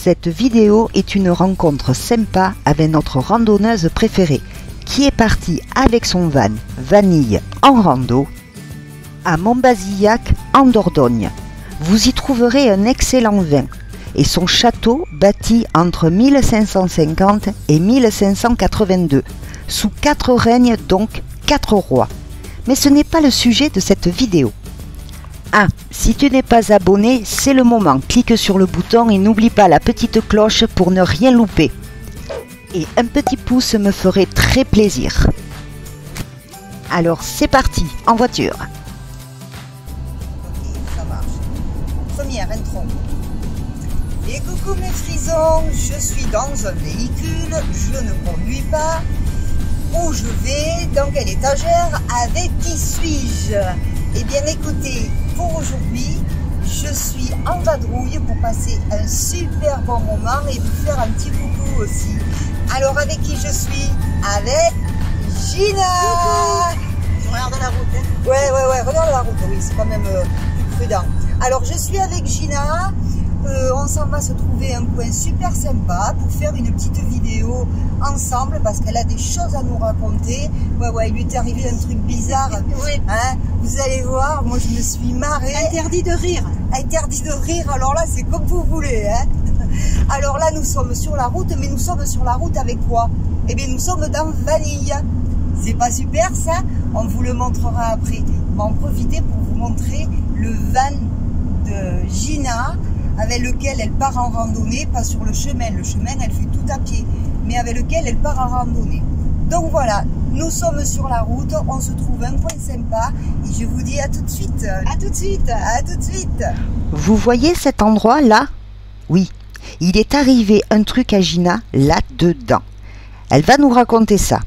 Cette vidéo est une rencontre sympa avec notre randonneuse préférée qui est partie avec son van Vanille en rando à Montbazillac en Dordogne. Vous y trouverez un excellent vin et son château bâti entre 1550 et 1582 sous 4 règnes, donc 4 rois. Mais ce n'est pas le sujet de cette vidéo. Ah, si tu n'es pas abonné, c'est le moment. Clique sur le bouton et n'oublie pas la petite cloche pour ne rien louper. Et un petit pouce me ferait très plaisir. Alors c'est parti, en voiture. Ok, ça marche. Première intro. Et coucou mes frisons, je suis dans un véhicule, je ne conduis pas. Où je vais, dans quelle étagère, avec qui suis-je? Eh bien écoutez, pour aujourd'hui, je suis en vadrouille pour passer un super bon moment et vous faire un petit coucou aussi. Alors avec qui je suis? Avec Gina. Je regarde la route. Hein. Ouais, regarde la route, oui, c'est quand même plus prudent. Alors je suis avec Gina. On s'en va se trouver un coin super sympa pour faire une petite vidéo ensemble parce qu'elle a des choses à nous raconter. Ouais, il lui est arrivé un truc bizarre. Oui. Hein, vous allez voir, moi je me suis marrée. Interdit de rire. Interdit de rire, alors là c'est comme vous voulez. Hein. Alors là nous sommes sur la route, mais nous sommes sur la route avec quoi? Eh bien nous sommes dans Vanille. C'est pas super ça? On vous le montrera après. Mais en profiter pour vous montrer le van de Gina, avec lequel elle part en randonnée, pas sur le chemin. Le chemin, elle fait tout à pied, mais avec lequel elle part en randonnée. Donc voilà, nous sommes sur la route, on se trouve un coin sympa et je vous dis à tout de suite. À tout de suite. À tout de suite. Vous voyez cet endroit là? Oui, il est arrivé un truc à Gina là-dedans. Elle va nous raconter ça.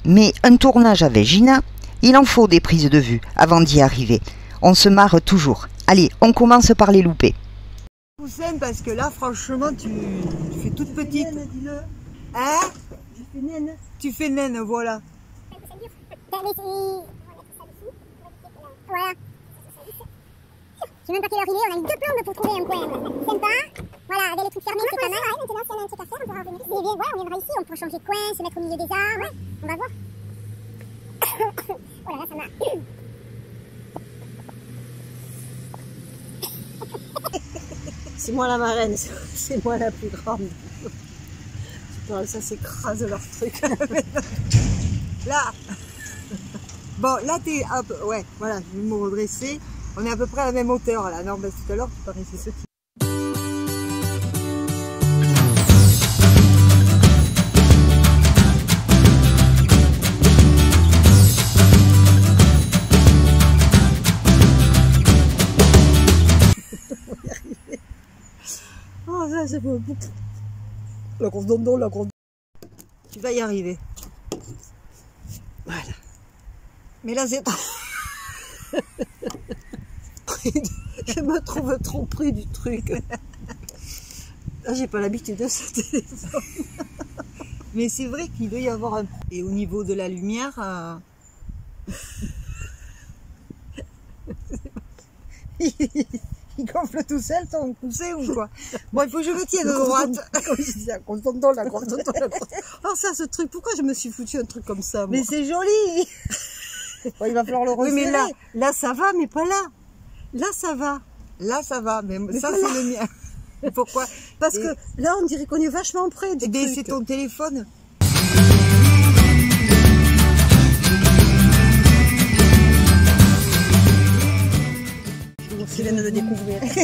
Mais un tournage avec Gina, il en faut des prises de vue avant d'y arriver. On se marre toujours. Allez, on commence par les louper. Poussin, parce que là, franchement, tu fais toute petite. Naine, dis-le. Hein? Je fais naine. Tu fais naine, voilà. Voilà. Je sais même pas quelle heure il est, on a eu 2 plombes pour trouver un coin sympa. Voilà, avec les trucs fermés, c'est pas mal. Maintenant, si on a un truc à faire, on pourra revenir. Mais bien, voilà, on viendra ici, on pourra changer de coin, se mettre au milieu des arbres. Ouais, on va voir. Oh là là, ça m'a... C'est moi la marraine, c'est moi la plus grande. Putain, ça s'écrase leur truc. Là. Bon, là, t'es... Ouais, voilà, je vais me redresser. On est à peu près à la même hauteur, là. Non, mais tout à l'heure, tu paraissais ce type. Oh, ça c'est beau. La grosse dondon, la grosse. Tu vas y arriver. Voilà. Mais là, c'est... Je me trouve trop près du truc. Là, j'ai pas l'habitude de ce téléphone. Mais c'est vrai qu'il doit y avoir un... Et au niveau de la lumière... Il gonfle tout seul ton coussin ou quoi? Bon, il faut que je me tienne de droite. Comme je dis, la grosse dondon, la grosse dondon, la grosse. Oh, ça, ce truc, pourquoi je me suis foutu un truc comme ça, moi? Mais c'est joli. Bon, il va falloir le resserrer. Oui, mais là, ça va, mais pas là. Là, ça va. Là, ça va. Mais ça, c'est le mien. Pourquoi? Parce que là, on dirait qu'on est vachement près du truc. C'est ton téléphone. Je viens de le découvrir. Merde.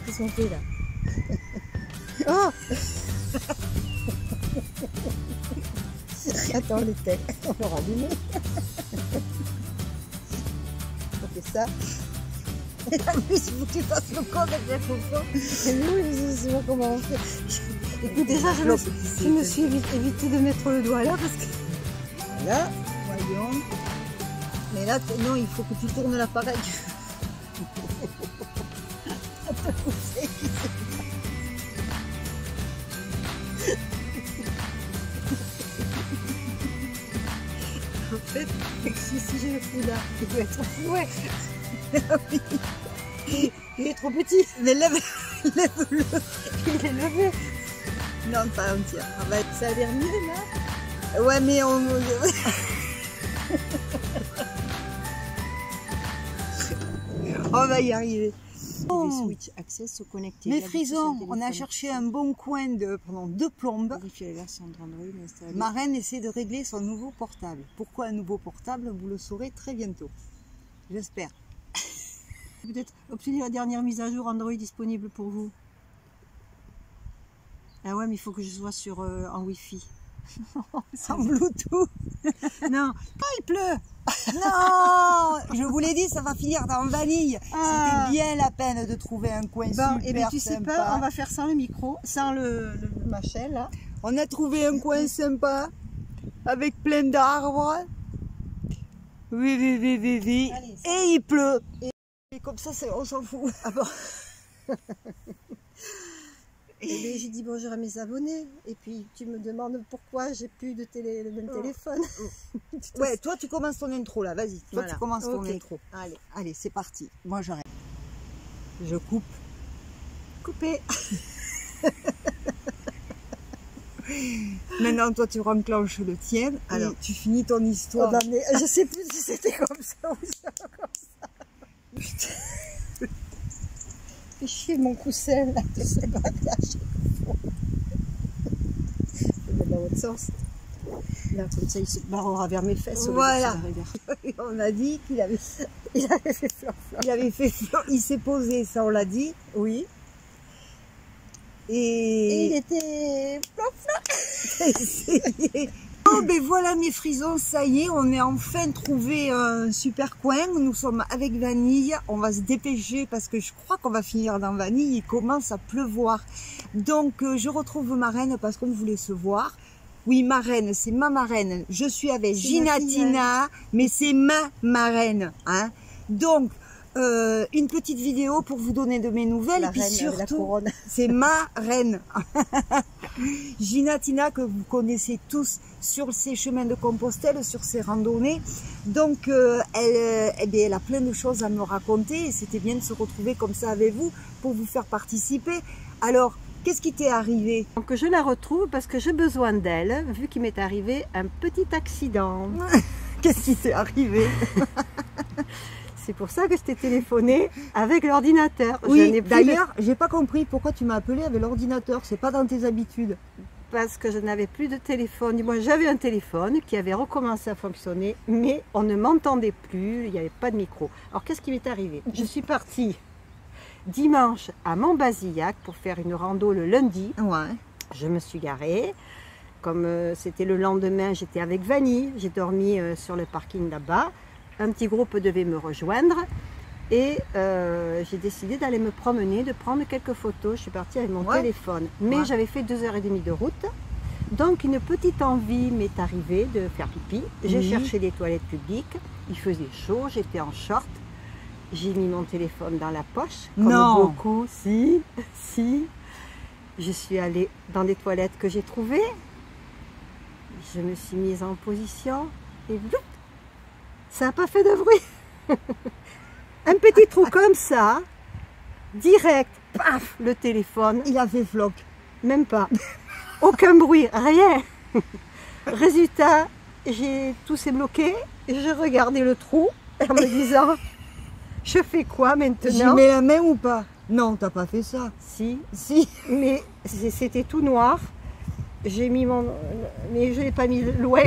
Qu'est-ce qu'on fait là? Oh. Attends, les têtes. On va rallumer. On fait ça. Et en plus, il faut que tu fasses le code avec la photo. Oui, je sais pas comment on fait. Écoute, déjà, je me suis évité de mettre le doigt là parce que... Voilà, voyons. Mais là, non, il faut que tu tournes l'appareil. En fait, si je le fous là, il doit être fou. Ouais. oui. Il est trop petit. Mais lève-le. Il est levé. Non, pas entier. Ah bah, Ça a l'air mieux là. ouais, mais on... on va y arriver. Les switch access se connecter. Mes frisons, on a cherché un bon coin pendant 2 plombes. Vérifier la version d'Android installée. Ma reine essaie de régler son nouveau portable. Pourquoi un nouveau portable? Vous le saurez très bientôt. J'espère. Peut-être obtenir la dernière mise à jour Android disponible pour vous. Ah ouais, mais il faut que je sois sur en Wi-Fi. Sans Bluetooth. Non, Il pleut. Non, je vous l'ai dit, ça va finir dans vanille. Ah. C'était bien la peine de trouver un coin bon, super et bien tu sais sympa. pas, on va faire sans le micro, sans le machin là. On a trouvé un coin sympa avec plein d'arbres. Oui. Allez, Et il pleut. Et comme ça, on s'en fout. Ah bon. Et bien j'ai dit bonjour à mes abonnés. Et puis tu me demandes pourquoi j'ai plus de téléphone. Ouais, toi tu commences ton intro là, vas-y. Toi Voilà. tu commences ton Ok. intro. Allez, Allez, c'est parti. Moi j'arrête. Je coupe. coupé. Maintenant toi tu enclenches le tien. Alors. Et tu finis ton Oh, histoire. non, mais je sais plus si c'était comme ça ou ça comme ça. Putain. Fais chier mon coussin là, de se barrer à chaque fois. Je vais dans l'autre sens. Là, comme ça, il se barrera vers mes fesses. Voilà. au lieu de se barrer vers- On a dit qu'il avait, Il avait fait flop. il avait fait flop. Il s'est posé, ça on l'a dit. Oui. Et, Et il était flop. essayé. Oh ben voilà mes frisons, ça y est, on est enfin trouvé un super coin. Nous sommes avec Vanille, on va se dépêcher parce que je crois qu'on va finir dans Vanille, il commence à pleuvoir. Donc je retrouve ma reine parce qu'on voulait se voir. Oui, ma reine, c'est ma marraine. Je suis avec Ginatina, mais c'est ma marraine. Hein. Donc, une petite vidéo pour vous donner de mes nouvelles. La et puis reine avec la surtout, couronne. c'est ma reine. Ginatina, que vous connaissez tous sur ses chemins de Compostelle, sur ses randonnées. Donc, elle a plein de choses à me raconter et c'était bien de se retrouver comme ça avec vous pour vous faire participer. Alors, qu'est-ce qui t'est arrivé? Donc je la retrouve parce que j'ai besoin d'elle, vu qu'il m'est arrivé un petit accident. Qu'est-ce qui t'est arrivé? C'est pour ça que je t'ai téléphoné avec l'ordinateur. Oui, d'ailleurs, j'ai pas compris pourquoi tu m'as appelé avec l'ordinateur. C'est pas dans tes habitudes. Parce que je n'avais plus de téléphone. Du moins, j'avais un téléphone qui avait recommencé à fonctionner, mais on ne m'entendait plus, il n'y avait pas de micro. Alors, qu'est-ce qui m'est arrivé? Je suis partie dimanche à Montbazillac pour faire une rando le lundi. Ouais. Je me suis garée. Comme c'était le lendemain, j'étais avec Vanille. J'ai dormi sur le parking là-bas. Un petit groupe devait me rejoindre. Et j'ai décidé d'aller me promener, de prendre quelques photos. Je suis partie avec mon téléphone. Mais j'avais fait 2h30 de route. Donc une petite envie m'est arrivée de faire pipi. J'ai cherché des toilettes publiques. Il faisait chaud, j'étais en short. J'ai mis mon téléphone dans la poche. Comme beaucoup. Si. Je suis allée dans des toilettes que j'ai trouvées. Je me suis mise en position. Et bloup, ça n'a pas fait de bruit. Un petit trou comme ça, direct, paf, le téléphone. Il a fait floc. Même pas. Aucun bruit, rien. Résultat, tout s'est bloqué. J'ai regardé le trou en me disant, je fais quoi maintenant? J'y mets la main ou pas? Non, t'as pas fait ça. Si, Mais c'était tout noir. J'ai mis mais je l'ai pas mis loin.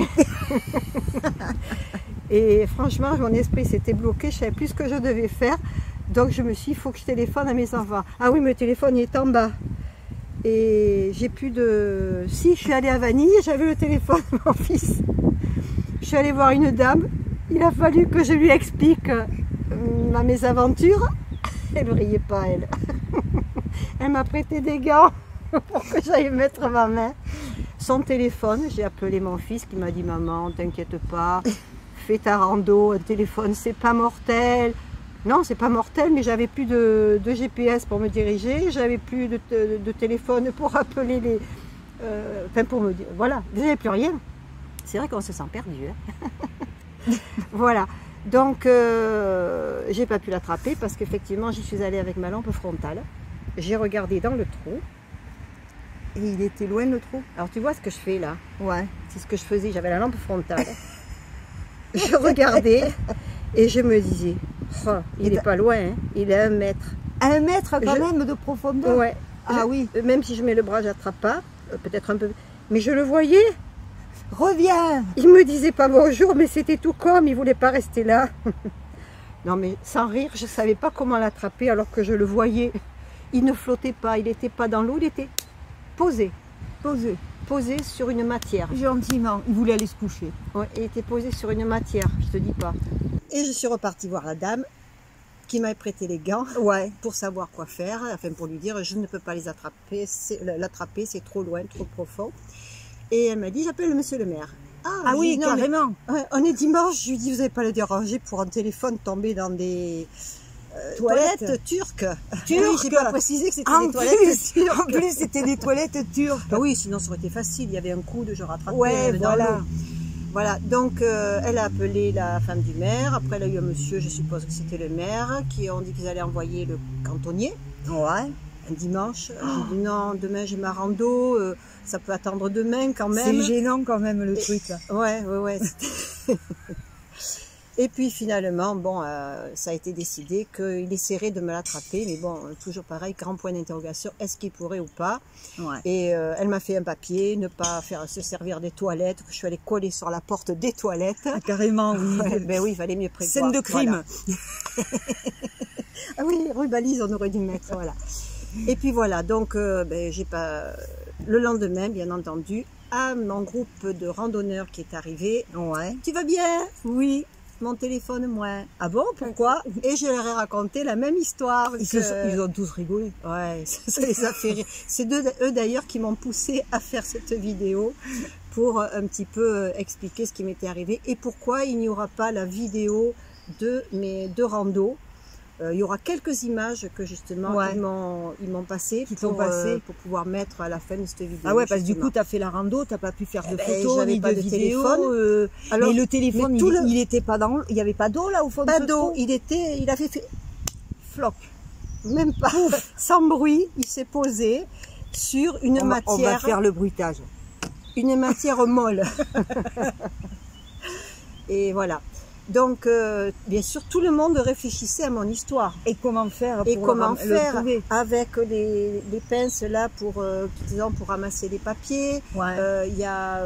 Et franchement, mon esprit s'était bloqué, je savais plus ce que je devais faire. Donc je me suis dit, il faut que je téléphone à mes enfants. Ah oui, mais le téléphone il est en bas. Et j'ai plus de... Si, je suis allée à Vanille, j'avais le téléphone de mon fils. Je suis allée voir une dame. Il a fallu que je lui explique ma mésaventure. Elle ne brillait pas, elle. Elle m'a prêté des gants pour que j'aille mettre ma main. Son téléphone, j'ai appelé mon fils qui m'a dit, maman, t'inquiète pas. Fais ta rando, un téléphone c'est pas mortel. Non, c'est pas mortel, mais j'avais plus de GPS pour me diriger, j'avais plus de téléphone pour appeler les... Enfin pour me dire, voilà, j'avais plus rien. C'est vrai qu'on se sent perdu. Hein. Voilà, Donc, j'ai pas pu l'attraper parce qu'effectivement, j'y suis allée avec ma lampe frontale. J'ai regardé dans le trou. Et il était loin le trou? Alors, tu vois ce que je fais là? Ouais. C'est ce que je faisais. J'avais la lampe frontale. Je regardais et je me disais, oh, il n'est pas loin, hein. Il est à 1 mètre. À 1 mètre quand même de profondeur? Ouais. Ah oui. Même si je mets le bras, je n'attrape pas. Peut-être un peu. Mais je le voyais. Reviens! Il me disait pas bonjour, mais c'était tout comme, il voulait pas rester là. Non mais sans rire, je savais pas comment l'attraper alors que je le voyais. Il ne flottait pas, il n'était pas dans l'eau, il était posé. Posé sur une matière. Gentiment, il voulait aller se coucher. Ouais, il était posé sur une matière, je te dis pas. Et je suis repartie voir la dame qui m'avait prêté les gants, ouais, pour savoir quoi faire, enfin pour lui dire je ne peux pas les attraper, l'attraper, c'est trop loin, trop profond. Et elle m'a dit, j'appelle monsieur le maire. Ah oui, dit, carrément. Ouais, on est dimanche, je lui dis, vous n'allez pas le déranger pour un téléphone tomber dans des toilettes turques. Oui, j'ai pas précisé que c'était des toilettes turques. En plus, c'était des toilettes turques. Ah oui, sinon ça aurait été facile, il y avait un coude, je rattrapais. Ouais, voilà. Voilà, donc elle a appelé la femme du maire, après elle a eu un monsieur, je suppose que c'était le maire, qui ont dit qu'ils allaient envoyer le cantonnier. Ouais. Un dimanche, j'ai dit non, demain j'ai ma rando, ça peut attendre demain quand même. C'est gênant quand même le truc là. Ouais. Et puis finalement, bon, ça a été décidé qu'il essaierait de me l'attraper, mais bon, toujours pareil, grand point d'interrogation, est-ce qu'il pourrait ou pas? Ouais. Et elle m'a fait un papier, ne pas se servir des toilettes, que je suis allée coller sur la porte des toilettes. Ah, carrément, oui. Ouais, ben oui, il fallait mieux prévoir. Scène de crime. Voilà. Ah oui, rue Balise, on aurait dû mettre, voilà. Et puis voilà, donc j'ai pas. Le lendemain, bien entendu, à mon groupe de randonneurs qui est arrivé. Ouais. Tu vas bien? Oui. Mon téléphone, moi. Ah bon, pourquoi? Et je leur ai raconté la même histoire. Ils ont tous rigolé. Ouais, ça les a fait rire. C'est eux d'ailleurs qui m'ont poussé à faire cette vidéo pour un petit peu expliquer ce qui m'était arrivé et pourquoi il n'y aura pas la vidéo de mes 2 randos. Il y aura quelques images que justement ouais. ils m'ont passé pour pouvoir mettre à la fin de cette vidéo. Ah ouais, parce que du coup tu as fait la rando, tu n'as pas pu faire de photos, j'avais ni pas de vidéos. Téléphone. Alors, mais le téléphone, il était pas dans, il n'y avait pas d'eau là au fond de ce trou. Pas d'eau, il avait fait floc, même pas, sans bruit, il s'est posé sur une matière. On va faire le bruitage. Une matière molle. Et voilà. Donc, bien sûr, tout le monde réfléchissait à mon histoire. Et comment faire pour et comment faire le trouver avec les pinces là pour ramasser les papiers. Ouais. Y a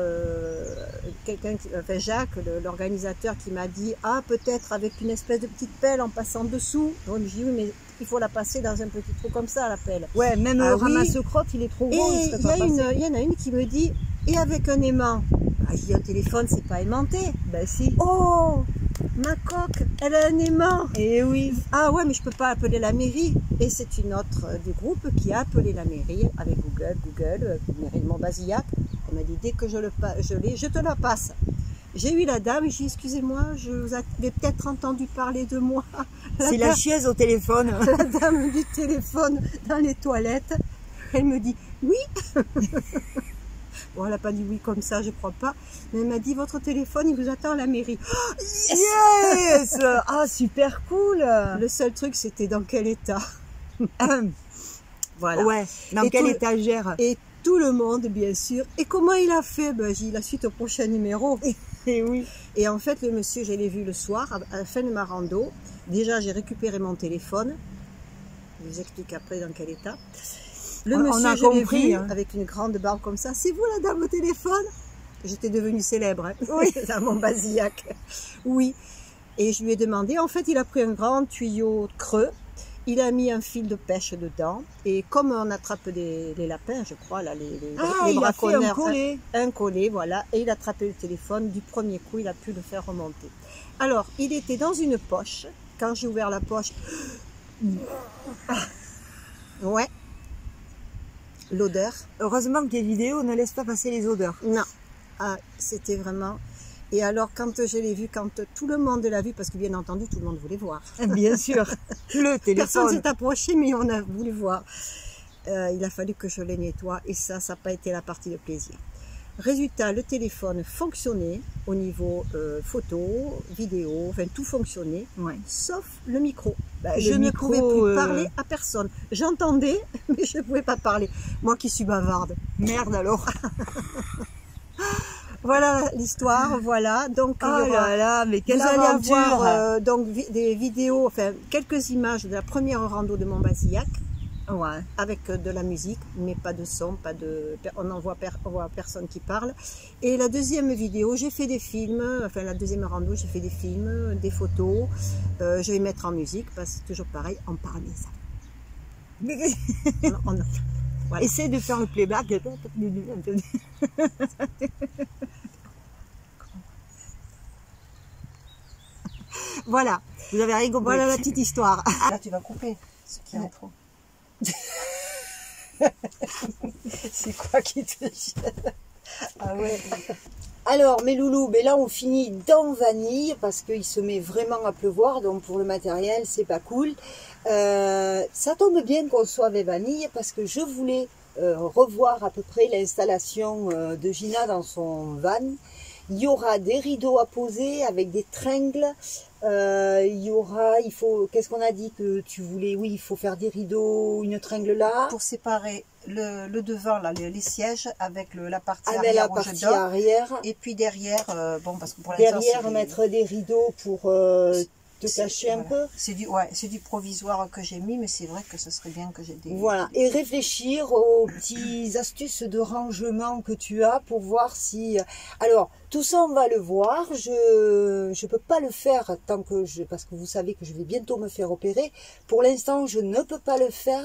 quelqu'un, enfin Jacques, l'organisateur, qui m'a dit ah peut-être avec une espèce de petite pelle en passant dessous. Donc je dis oui mais il faut la passer dans un petit trou comme ça la pelle. Ouais, même le ramasse-crotte il est trop gros. Et il y en a une qui me dit et avec un aimant. Ah, je dis un téléphone c'est pas aimanté. Ben si. Oh ma coque, elle a un aimant. Et oui. Ah ouais, mais je peux pas appeler la mairie. Et c'est une autre du groupe qui a appelé la mairie avec Google, mairie de Montbazillac. Elle m'a dit dès que je l'ai, je te la passe. J'ai eu la dame et j'ai dit excusez-moi, je vous avez peut-être entendu parler de moi. C'est la chiaise au téléphone. La dame du téléphone dans les toilettes. Elle me dit oui. Bon, elle n'a pas dit oui comme ça, je crois pas. Mais elle m'a dit, votre téléphone, il vous attend à la mairie. Oh, yes. Ah, super cool. Le seul truc, c'était dans quel état. Voilà. Ouais, dans quelle étagère. Et tout le monde, bien sûr. Et comment il a fait? Ben, j'ai dit la suite au prochain numéro. Et oui. Et en fait, le monsieur, je l'ai vu le soir, à la fin de ma rando. Déjà, j'ai récupéré mon téléphone. Je vous explique après dans quel état. Le monsieur, je l'ai vu avec une grande barbe comme ça. C'est vous la dame au téléphone? J'étais devenue célèbre, hein, oui, dans Montbazillac. Oui. Et je lui ai demandé, en fait, il a pris un grand tuyau creux. Il a mis un fil de pêche dedans. Et comme on attrape les lapins, je crois, là, les braconneurs. Il a fait un collet. Un collet, voilà. Et il a attrapé le téléphone. Du premier coup, il a pu le faire remonter. Alors, il était dans une poche. Quand j'ai ouvert la poche... Ouais. L'odeur. Heureusement que les vidéos ne laissent pas passer les odeurs. Non. Ah, c'était vraiment... Et alors, quand je l'ai vu, quand tout le monde l'a vu, parce que bien entendu, tout le monde voulait voir. Bien sûr. Le téléphone. Personne s'est approché, mais on a voulu voir. Il a fallu que je les nettoie. Et ça n'a pas été la partie de plaisir. Résultat, le téléphone fonctionnait au niveau photo, vidéo, enfin tout fonctionnait, Ouais. sauf le micro. Bah, Je le ne micro, pouvais plus parler à personne. J'entendais, mais je ne pouvais pas parler. Moi qui suis bavarde. Merde alors. Voilà l'histoire, voilà. Donc il y Oh aura- là là, mais quelle vous allez aventure. avoir donc des vidéos, enfin quelques images de la première rando de Montbazillac Ouais. avec de la musique, mais pas de son, on voit personne qui parle. Et la deuxième vidéo, j'ai fait des films, enfin la deuxième rando, j'ai fait des films, des photos. Je vais mettre en musique parce que c'est toujours pareil, on parle bien ça. Voilà. Essaye de faire le playback. Voilà, Vous avez rigolé. voilà la petite histoire. Là, tu vas couper ce qui est en trop. C'est quoi qui te gêne? Ah ouais. Alors mes loulous, ben là on finit dans Vanille parce qu'il se met vraiment à pleuvoir, donc pour le matériel c'est pas cool. Ça tombe bien qu'on soit avec Vanille parce que je voulais revoir à peu près l'installation de Gina dans son van. Il y aura des rideaux à poser avec des tringles. Qu'est-ce qu'on a dit que tu voulais? Oui, il faut faire des rideaux, une tringle là. Pour séparer le devant, là, les sièges, avec la partie Avec arrière la où je partie dors. arrière. Et puis derrière, bon, parce que pour l'instant, Derrière, c'est des- mettre des rideaux pour te c'est- cacher un voilà. peu. C'est du provisoire que j'ai mis, mais c'est vrai que ce serait bien que j'ai des... Voilà, et réfléchir aux petites astuces de rangement que tu as pour voir si... Alors, tout ça, on va le voir. Je peux pas le faire tant que parce que vous savez que je vais bientôt me faire opérer. Pour l'instant, je ne peux pas le faire.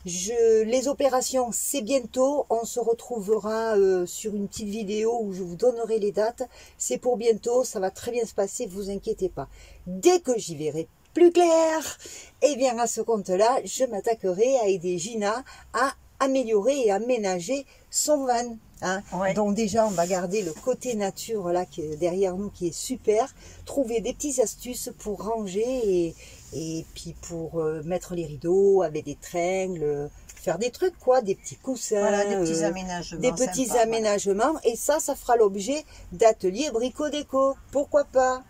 Les opérations, c'est bientôt. On se retrouvera sur une petite vidéo où je vous donnerai les dates. C'est pour bientôt. Ça va très bien se passer. Vous inquiétez pas. Dès que j'y verrai plus clair, eh bien, à ce compte-là, je m'attaquerai à aider Gina à améliorer et aménager son van. Hein. Ouais. Donc déjà, on va garder le côté nature là qui est derrière nous, qui est super. Trouver des petites astuces pour ranger et puis pour mettre les rideaux avec des tringles, faire des trucs quoi, des petits coussins, Voilà, des petits aménagements. des petits sympas, aménagements. Et ça fera l'objet d'ateliers brico-déco. Pourquoi pas?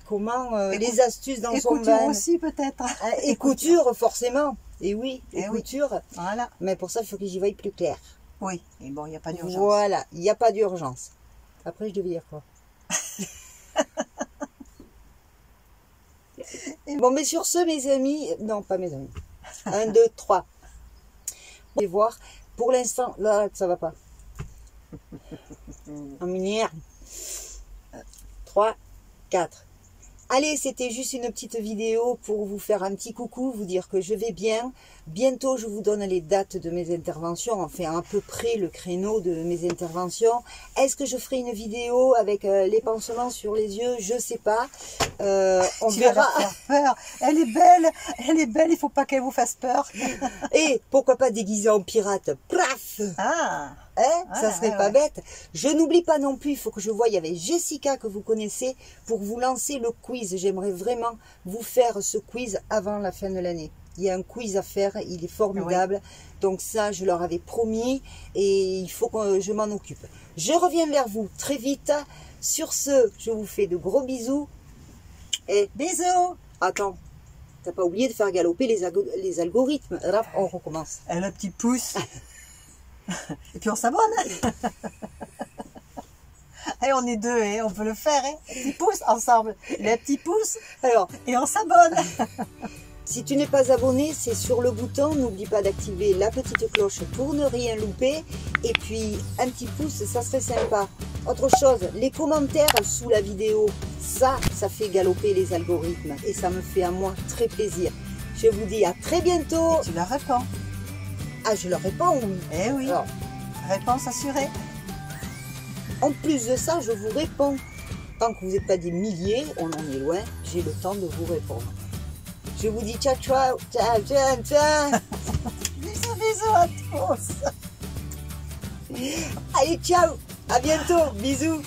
Comment Et les astuces dans voilà. Et son couture van. aussi, peut-être. Et couture, forcément. Et oui, et Eh oui. couture. Voilà. Mais pour ça, il faut que j'y voie plus clair. Oui. Et bon, il n'y a pas d'urgence. Voilà, il n'y a pas d'urgence. Après, je devais dire quoi? Bon, mais sur ce, mes amis... Non, pas mes amis. 1, 2, 3. On va voir. Pour l'instant, là, ça va pas. En minière. 3, 4. Allez, c'était juste une petite vidéo pour vous faire un petit coucou, vous dire que je vais bien. Bientôt, je vous donne les dates de mes interventions, enfin à peu près le créneau de mes interventions. Est-ce que je ferai une vidéo avec les pansements sur les yeux? Je sais pas. On Tu vas verra. leur faire peur. Elle est belle, il faut pas qu'elle vous fasse peur. Et pourquoi pas déguisée en pirate? Plaf! Ah, Hein, ça Ouais, serait ouais, pas ouais. bête. Je n'oublie pas non plus, il faut que je voie, il y avait Jessica que vous connaissez pour vous lancer le quiz. J'aimerais vraiment vous faire ce quiz avant la fin de l'année. Il y a un quiz à faire, il est formidable. Donc ça, je leur avais promis et il faut que je m'en occupe. Je reviens vers vous très vite. Sur ce, je vous fais de gros bisous. Et bisous. attends, t'as pas oublié de faire galoper les algorithmes. Là, on recommence. Elle a un petit pouce. Et puis on s'abonne. Et on est deux, hein, on peut le faire. Hein. Petit pouce ensemble. Les petits pouces. Alors, Et on s'abonne. si tu n'es pas abonné, c'est sur le bouton. N'oublie pas d'activer la petite cloche pour ne rien louper. Et puis, un petit pouce, ça serait sympa. Autre chose, les commentaires sous la vidéo, ça fait galoper les algorithmes. Et ça me fait à moi très plaisir. Je vous dis à très bientôt. Tu leur réponds. Ah, je leur réponds, oui. Eh oui. Alors, Réponse assurée. en plus de ça, je vous réponds. Tant que vous n'êtes pas des milliers, on en est loin, j'ai le temps de vous répondre. Je vous dis ciao, ciao, ciao, ciao, ciao. Bisous, bisous à tous. Allez, ciao, à bientôt, bisous.